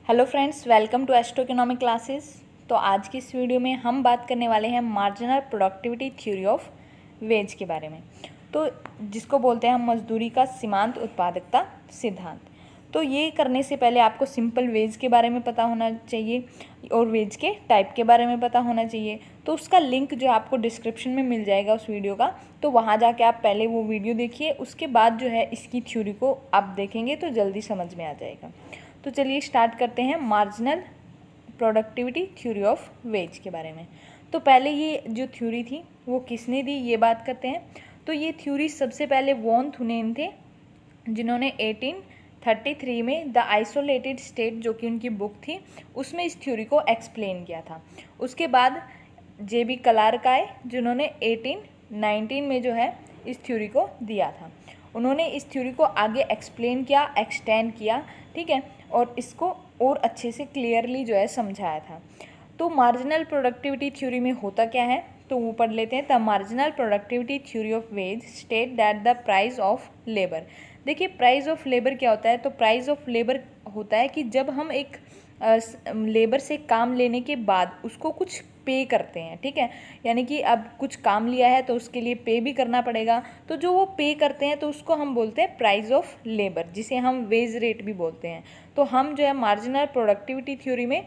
Hello friends, welcome to astro economic classes. तो आज की इस वीडियो में हम बात करने वाले हैं marginal productivity theory of ways के बारे में। तो जिसको बोलते हैं हम मजदूरी का सीमांत उत्पादकता सिद्धांत। तो ये करने से पहले आपको सिंपल वेज के बारे में पता होना चाहिए और वेज के टाइप के बारे में पता होना चाहिए। तो उसका लिंक जो आपको डिस्क्रिप्शन में मिल जाएगा उस वीडियो का, तो वहाँ जाके आप पहले वो वीडियो देखिए, उसके बाद जो है इसकी थ्योरी को आप देखेंगे तो जल्दी समझ में आ जाएगा। तो चलिए स्टार्ट करते हैं marginal productivity theory of ways के बारे में। तो पहले ये जो थ्योरी थी वो किसने दी, ये बात करते हैं। तो ये थ्योरी सबसे पहले वॉन थुनेन थे, जिन्होंने 1833 में द आइसोलेटेड स्टेट, जो कि उनकी बुक थी, उसमें इस थ्योरी को एक्सप्लेन किया था। उसके बाद जे.बी. क्लार्क आए, जिन्होंने 1819 में जो है इस थ्योरी को दिया था। उन्होंने इस थ्योरी को आगे एक्सप्लेन किया, एक्सटेंड किया, ठीक है, और इसको और अच्छे से क्लियरली जो है समझाया था। तो मार्जिनल प्रोडक्टिविटी थ्योरी में होता क्या है, तो वो पढ़ लेते हैं। The marginal productivity theory of ways state that the price of labour. देखिए, प्राइस ऑफ लेबर क्या होता है। तो प्राइस ऑफ लेबर होता है कि जब हम एक लेबर से काम लेने के बाद उसको कुछ पे करते हैं, ठीक है, यानी कि अब कुछ काम लिया है तो उसके लिए पे भी करना पड़ेगा। तो जो वो पे करते हैं तो उसको हम बोलते हैं प्राइस ऑफ लेबर, जिसे हम वेज रेट भी बोलते हैं। तो हम जो है मार्जिनल प्रोडक्टिविटी थ्योरी में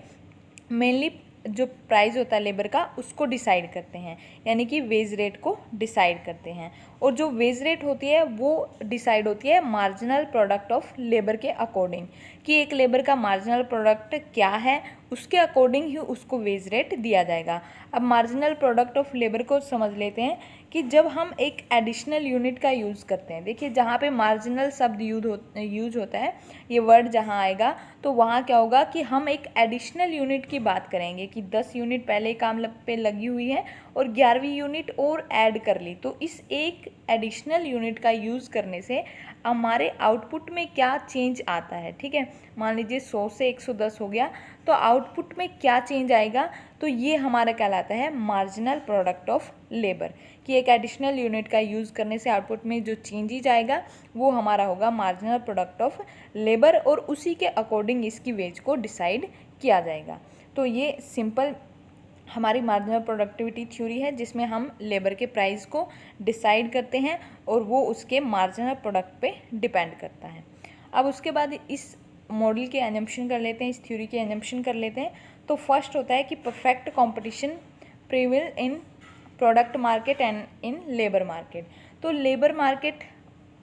मेनली जो प्राइस होता है लेबर का उसको डिसाइड करते हैं, यानी कि वेज रेट को डिसाइड करते हैं। और जो वेज रेट होती है वो डिसाइड होती है मार्जिनल प्रोडक्ट ऑफ लेबर के अकॉर्डिंग, कि एक लेबर का मार्जिनल प्रोडक्ट क्या है, उसके अकॉर्डिंग ही उसको वेज रेट दिया जाएगा। अब मार्जिनल प्रोडक्ट ऑफ लेबर को समझ लेते हैं कि जब हम एक एडिशनल यूनिट का यूज़ करते हैं, देखिए जहाँ पे मार्जिनल शब्द यूज होता है, ये वर्ड जहाँ आएगा तो वहाँ क्या होगा कि हम एक एडिशनल यूनिट की बात करेंगे कि 10 यूनिट पहले काम पे लगी हुई है और 11वीं यूनिट और ऐड कर ली। तो इस एक एडिशनल यूनिट का यूज़ करने से हमारे आउटपुट में क्या चेंज आता है, ठीक है। मान लीजिए 100 से 110 हो गया, तो आउटपुट में क्या चेंज आएगा, तो ये हमारा कहलाता है मार्जिनल प्रोडक्ट ऑफ लेबर, कि एक एडिशनल यूनिट का यूज़ करने से आउटपुट में जो चेंजेज आएगा वो हमारा होगा मार्जिनल प्रोडक्ट ऑफ लेबर, और उसी के अकॉर्डिंग इसकी वेज को डिसाइड किया जाएगा। तो ये सिंपल हमारी मार्जिनल प्रोडक्टिविटी थ्योरी है, जिसमें हम लेबर के प्राइस को डिसाइड करते हैं और वो उसके मार्जिनल प्रोडक्ट पे डिपेंड करता है। अब उसके बाद इस मॉडल के एजम्पशन कर लेते हैं, इस थ्योरी के एजम्पशन कर लेते हैं। तो फर्स्ट होता है कि perfect competition prevail in product market and in labour market. तो लेबर मार्केट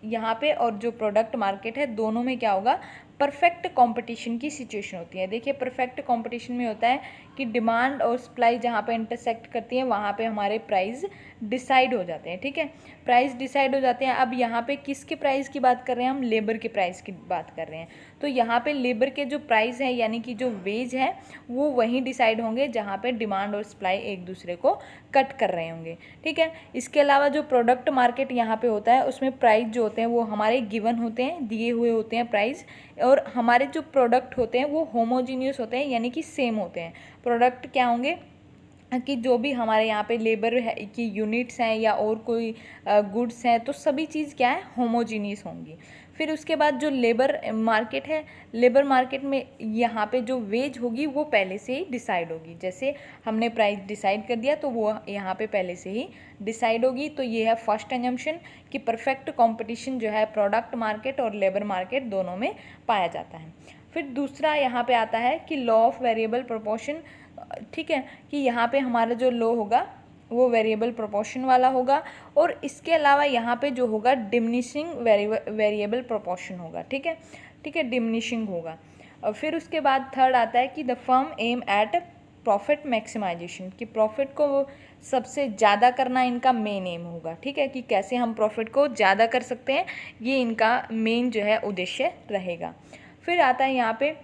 यहाँ पे और जो प्रोडक्ट मार्केट है, दोनों में क्या होगा, परफेक्ट कंपटीशन की सिचुएशन होती है। देखिए, परफेक्ट कंपटीशन में होता है कि डिमांड और सप्लाई जहाँ पे इंटरसेक्ट करती है वहाँ पे हमारे प्राइस डिसाइड हो जाते हैं, ठीक है, प्राइस डिसाइड हो जाते हैं। अब यहाँ पे किसके प्राइस की बात कर रहे हैं हम, लेबर के प्राइस की बात कर रहे हैं। तो यहाँ पे लेबर के जो प्राइस है, यानी कि जो वेज है, वो वहीं डिसाइड होंगे जहाँ पे डिमांड और सप्लाई एक दूसरे को कट कर रहे होंगे, ठीक है। इसके अलावा जो प्रोडक्ट मार्केट यहाँ पे होता है, उसमें प्राइस जो होते हैं वो हमारे गिवन होते हैं, दिए हुए होते हैं प्राइस, और हमारे जो प्रोडक्ट होते हैं वो होमोजीनियस होते हैं, यानी कि सेम होते हैं। प्रोडक्ट क्या होंगे कि जो भी हमारे यहाँ पे लेबर है कि यूनिट्स हैं या और कोई गुड्स हैं, तो सभी चीज़ क्या है, होमोजीनियस होंगी। फिर उसके बाद जो लेबर मार्केट है, लेबर मार्केट में यहाँ पे जो वेज होगी वो पहले से ही डिसाइड होगी। जैसे हमने प्राइस डिसाइड कर दिया तो वो यहाँ पे पहले से ही डिसाइड होगी। तो ये है फर्स्ट एजम्पशन कि परफेक्ट कंपटीशन जो है प्रोडक्ट मार्केट और लेबर मार्केट दोनों में पाया जाता है। फिर दूसरा यहाँ पे आता है कि लॉ ऑफ वेरिएबल प्रोपोर्शन, ठीक है, कि यहाँ पे हमारा जो लॉ होगा वो वेरिएबल प्रोपोर्शन वाला होगा, और इसके अलावा यहाँ पे जो होगा डिमिनिशिंग वेरिएबल प्रोपोर्शन होगा, ठीक है, ठीक है, डिमिनिशिंग होगा। और फिर उसके बाद थर्ड आता है कि the firm aim at profit maximisation, कि प्रॉफिट को सबसे ज़्यादा करना इनका मेन एम होगा, ठीक है, कि कैसे हम प्रॉफिट को ज़्यादा कर सकते हैं, ये इनका मेन जो है उद्देश्य रहेगा। फिर आता है यहाँ पे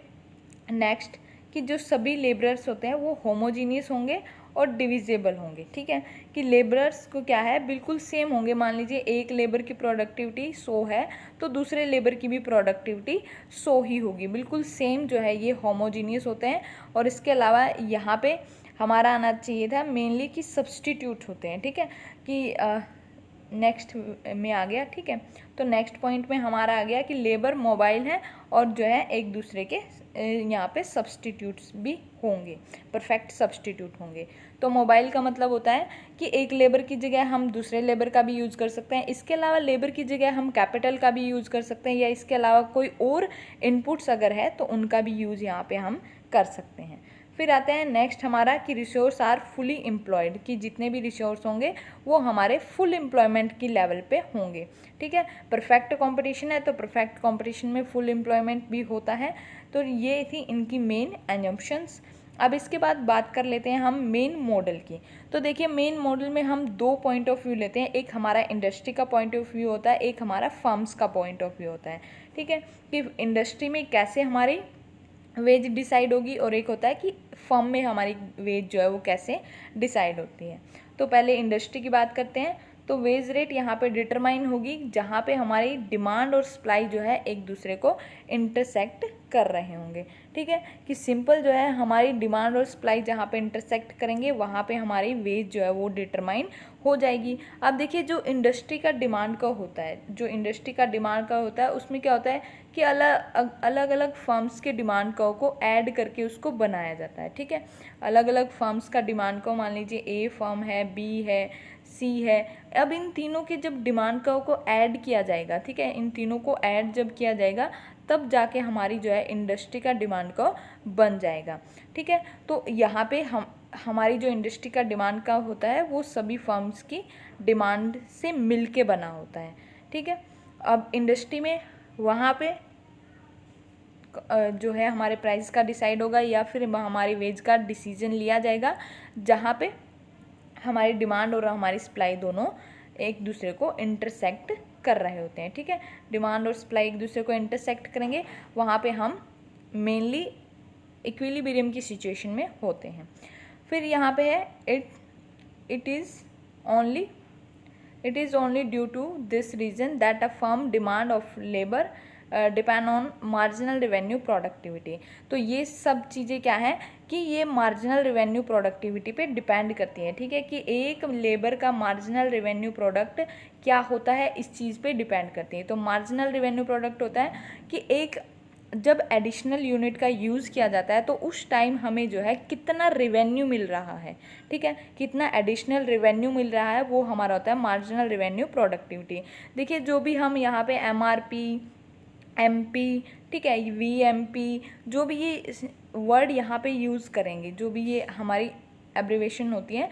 नेक्स्ट कि जो सभी लेबरर्स होते हैं वो होमोजीनियस होंगे और डिविजेबल होंगे, ठीक है, कि लेबरर्स को क्या है, बिल्कुल सेम होंगे। मान लीजिए एक लेबर की प्रोडक्टिविटी 100 है तो दूसरे लेबर की भी प्रोडक्टिविटी 100 ही होगी, बिल्कुल सेम जो है, ये होमोजीनियस होते हैं। और इसके अलावा यहाँ पे हमारा आना चाहिए था मेनली कि सब्सटीट्यूट होते हैं, ठीक है, कि नेक्स्ट में आ गया, ठीक है। तो नेक्स्ट पॉइंट में हमारा आ गया कि लेबर मोबाइल है और जो है एक दूसरे के यहाँ पे सब्सटीट्यूट्स भी होंगे, परफेक्ट सब्सटीट्यूट होंगे। तो मोबाइल का मतलब होता है कि एक लेबर की जगह हम दूसरे लेबर का भी यूज़ कर सकते हैं, इसके अलावा लेबर की जगह हम कैपिटल का भी यूज़ कर सकते हैं, या इसके अलावा कोई और इनपुट्स अगर है तो उनका भी यूज़ यहाँ पे हम कर सकते हैं। फिर आते हैं नेक्स्ट हमारा कि रिसोर्स आर फुली एम्प्लॉयड, कि जितने भी रिसोर्स होंगे वो हमारे फुल एम्प्लॉयमेंट की लेवल पे होंगे, ठीक है। परफेक्ट कंपटीशन है तो परफेक्ट कंपटीशन में फुल एम्प्लॉयमेंट भी होता है। तो ये थी इनकी मेन एजम्पशंस। अब इसके बाद बात कर लेते हैं हम मेन मॉडल की। तो देखिए मेन मॉडल में हम दो पॉइंट ऑफ व्यू लेते हैं, एक हमारा इंडस्ट्री का पॉइंट ऑफ व्यू होता है, एक हमारा फर्म्स का पॉइंट ऑफ व्यू होता है, ठीक है, कि इंडस्ट्री में कैसे हमारी वेज डिसाइड होगी और एक होता है कि फर्म में हमारी वेज जो है वो कैसे डिसाइड होती है। तो पहले इंडस्ट्री की बात करते हैं। तो वेज रेट यहाँ पे डिटरमाइन होगी जहाँ पे हमारी डिमांड और सप्लाई जो है एक दूसरे को इंटरसेक्ट कर रहे होंगे, ठीक है, कि सिंपल जो है हमारी डिमांड और सप्लाई जहाँ पे इंटरसेक्ट करेंगे वहाँ पे हमारी वेज जो है वो डिटरमाइन हो जाएगी। अब देखिए जो इंडस्ट्री का डिमांड का होता है, जो इंडस्ट्री का डिमांड का होता है उसमें क्या होता है कि अलग अलग फर्म्स के डिमांड को ऐड करके उसको बनाया जाता है, ठीक है। अलग अलग फर्म्स का डिमांड को, मान लीजिए ए फर्म है, बी है, सी है, अब इन तीनों के जब डिमांड को ऐड किया जाएगा, ठीक है, इन तीनों को ऐड जब किया जाएगा तब जाके हमारी जो है इंडस्ट्री का डिमांड का बन जाएगा, ठीक है। तो यहाँ पे हमारी जो इंडस्ट्री का डिमांड का होता है वो सभी फर्म्स की डिमांड से मिल के बना होता है, ठीक है। अब इंडस्ट्री में वहाँ पे जो है हमारे प्राइस का डिसाइड होगा या फिर हमारी वेज का डिसीजन लिया जाएगा जहाँ पे हमारी डिमांड और हमारी सप्लाई दोनों एक दूसरे को इंटरसेक्ट कर रहे होते हैं, ठीक है। डिमांड और सप्लाई एक दूसरे को इंटरसेक्ट करेंगे, वहाँ पे हम मेनली इक्विलिब्रियम की सिचुएशन में होते हैं। फिर यहाँ पे है it is only due to this reason that a firm demand of labour depend on marginal revenue productivity. तो ये सब चीज़ें क्या है कि ये मार्जिनल रेवेन्यू प्रोडक्टिविटी पे डिपेंड करती है, ठीक है, कि एक लेबर का मार्जिनल रेवेन्यू प्रोडक्ट क्या होता है इस चीज़ पे डिपेंड करती है। तो मार्जिनल रेवेन्यू प्रोडक्ट होता है कि एक जब एडिशनल यूनिट का यूज़ किया जाता है तो उस टाइम हमें जो है कितना रेवेन्यू मिल रहा है, ठीक है, कितना एडिशनल रेवेन्यू मिल रहा है वो हमारा होता है मार्जिनल रेवेन्यू प्रोडक्टिविटी। देखिए जो भी हम यहाँ पे MRP, MP, ठीक है, VMP, जो भी ये वर्ड यहाँ पे यूज़ करेंगे, जो भी ये हमारी एब्रिवेशन होती है,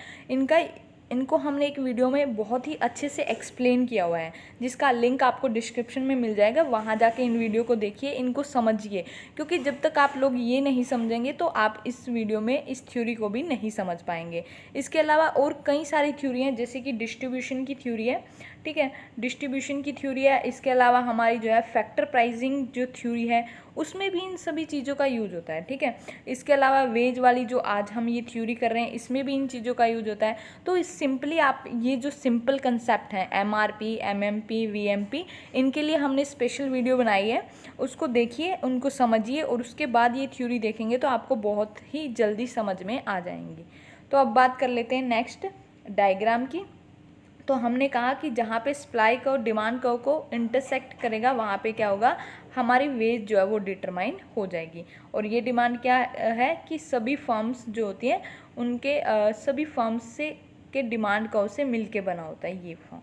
इनको हमने एक वीडियो में बहुत ही अच्छे से एक्सप्लेन किया हुआ है जिसका लिंक आपको डिस्क्रिप्शन में मिल जाएगा, वहाँ जाके इन वीडियो को देखिए, इनको समझिए, क्योंकि जब तक आप लोग ये नहीं समझेंगे तो आप इस वीडियो में इस थ्योरी को भी नहीं समझ पाएंगे। इसके अलावा और कई सारी थ्योरी हैं, जैसे कि डिस्ट्रीब्यूशन की थ्योरी है, ठीक है, डिस्ट्रीब्यूशन की थ्योरी है। इसके अलावा हमारी जो है फैक्टर प्राइसिंग जो थ्योरी है उसमें भी इन सभी चीज़ों का यूज होता है, ठीक है। इसके अलावा वेज वाली जो आज हम ये थ्योरी कर रहे हैं इसमें भी इन चीज़ों का यूज होता है। तो इस सिंपली आप ये जो सिंपल कंसेप्ट हैं MRP, MMP, VMP, इनके लिए हमने स्पेशल वीडियो बनाई है, उसको देखिए, उनको समझिए और उसके बाद ये थ्योरी देखेंगे तो आपको बहुत ही जल्दी समझ में आ जाएंगी। तो अब बात कर लेते हैं नेक्स्ट डायग्राम की। तो हमने कहा कि जहाँ पे सप्लाई कर्व डिमांड कर्व को इंटरसेक्ट करेगा वहाँ पे क्या होगा, हमारी वेज जो है वो डिटरमाइन हो जाएगी। और ये डिमांड क्या है कि सभी फर्म्स जो होती हैं उनके सभी फर्म्स से के डिमांड कर्व से मिल के बना होता है ये फर्म,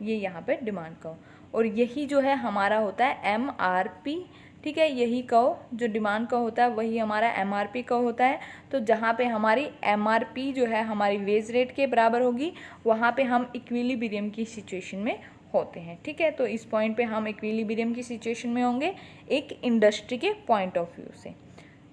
ये यहाँ पे डिमांड कर्व, और यही जो है हमारा होता है MRP, ठीक है। यही कर्व जो डिमांड कर्व होता है वही हमारा MRP कर्व होता है। तो जहाँ पे हमारी MRP जो है हमारी वेज रेट के बराबर होगी वहाँ पे हम इक्विलिब्रियम की सिचुएशन में होते हैं, ठीक है। तो इस पॉइंट पे हम इक्विलिब्रियम की सिचुएशन में होंगे एक इंडस्ट्री के पॉइंट ऑफ व्यू से।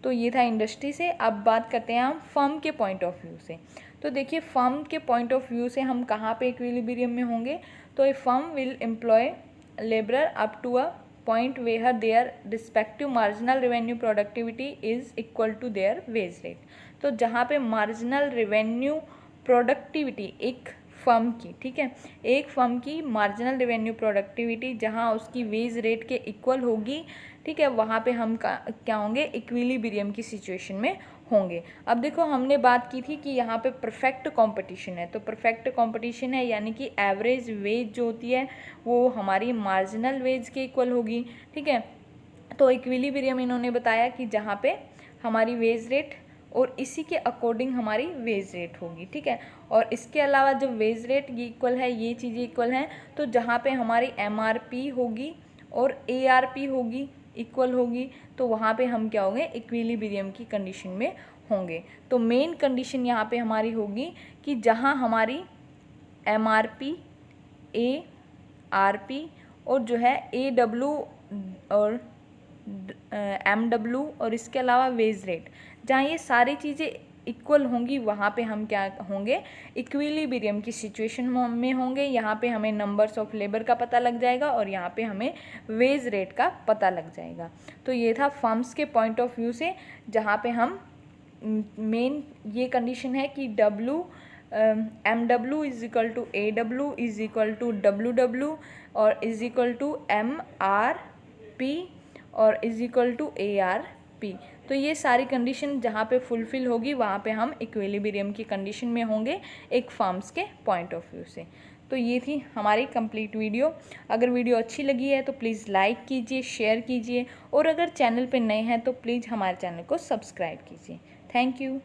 तो ये था इंडस्ट्री से। अब बात करते हैं हम फर्म के पॉइंट ऑफ व्यू से। तो देखिए फर्म के पॉइंट ऑफ व्यू से हम कहाँ पे इक्विलिब्रियम में होंगे, तो a firm will employ labourer up to a point where their respective marginal revenue productivity is equal to their wage rate। तो जहाँ पे marginal revenue productivity एक फर्म की, ठीक है, एक फर्म की मार्जिनल रेवेन्यू प्रोडक्टिविटी जहाँ उसकी वेज रेट के इक्वल होगी, ठीक है, वहाँ पे हम क्या होंगे, इक्विलिब्रियम की सिचुएशन में होंगे। अब देखो हमने बात की थी कि यहाँ पे परफेक्ट कंपटीशन है, तो परफेक्ट कंपटीशन है यानी कि एवरेज वेज जो होती है वो हमारी मार्जिनल वेज के इक्वल होगी, ठीक है। तो इक्विलिब्रियम इन्होंने बताया कि जहाँ पे हमारी वेज रेट और इसी के अकॉर्डिंग हमारी वेज रेट होगी, ठीक है। और इसके अलावा जब वेज रेट ये इक्वल है, ये चीज़ें इक्वल हैं, तो जहाँ पे हमारी MRP होगी और ARP होगी, इक्वल होगी, तो वहाँ पे हम क्या होंगे, इक्विलिब्रियम की कंडीशन में होंगे। तो मेन कंडीशन यहाँ पे हमारी होगी कि जहाँ हमारी MRP, ARP और जो है AW और MW और इसके अलावा वेज रेट, जहाँ ये सारी चीज़ें इक्वल होंगी वहाँ पे हम क्या होंगे, इक्विलिब्रियम की सिचुएशन में होंगे। यहाँ पे हमें नंबर्स ऑफ लेबर का पता लग जाएगा और यहाँ पे हमें वेज रेट का पता लग जाएगा। तो ये था फर्म्स के पॉइंट ऑफ व्यू से, जहाँ पे हम मेन ये कंडीशन है कि MW is equal to AW is equal to WW और इज इक्वल टू MRP और इज इक्वल टू ARP। तो ये सारी कंडीशन जहाँ पे फुलफिल होगी वहाँ पे हम इक्विलिब्रियम की कंडीशन में होंगे एक फर्म्स के पॉइंट ऑफ व्यू से। तो ये थी हमारी कंप्लीट वीडियो। अगर वीडियो अच्छी लगी है तो प्लीज़ लाइक कीजिए, शेयर कीजिए और अगर चैनल पे नए हैं तो प्लीज़ हमारे चैनल को सब्सक्राइब कीजिए। Thank you.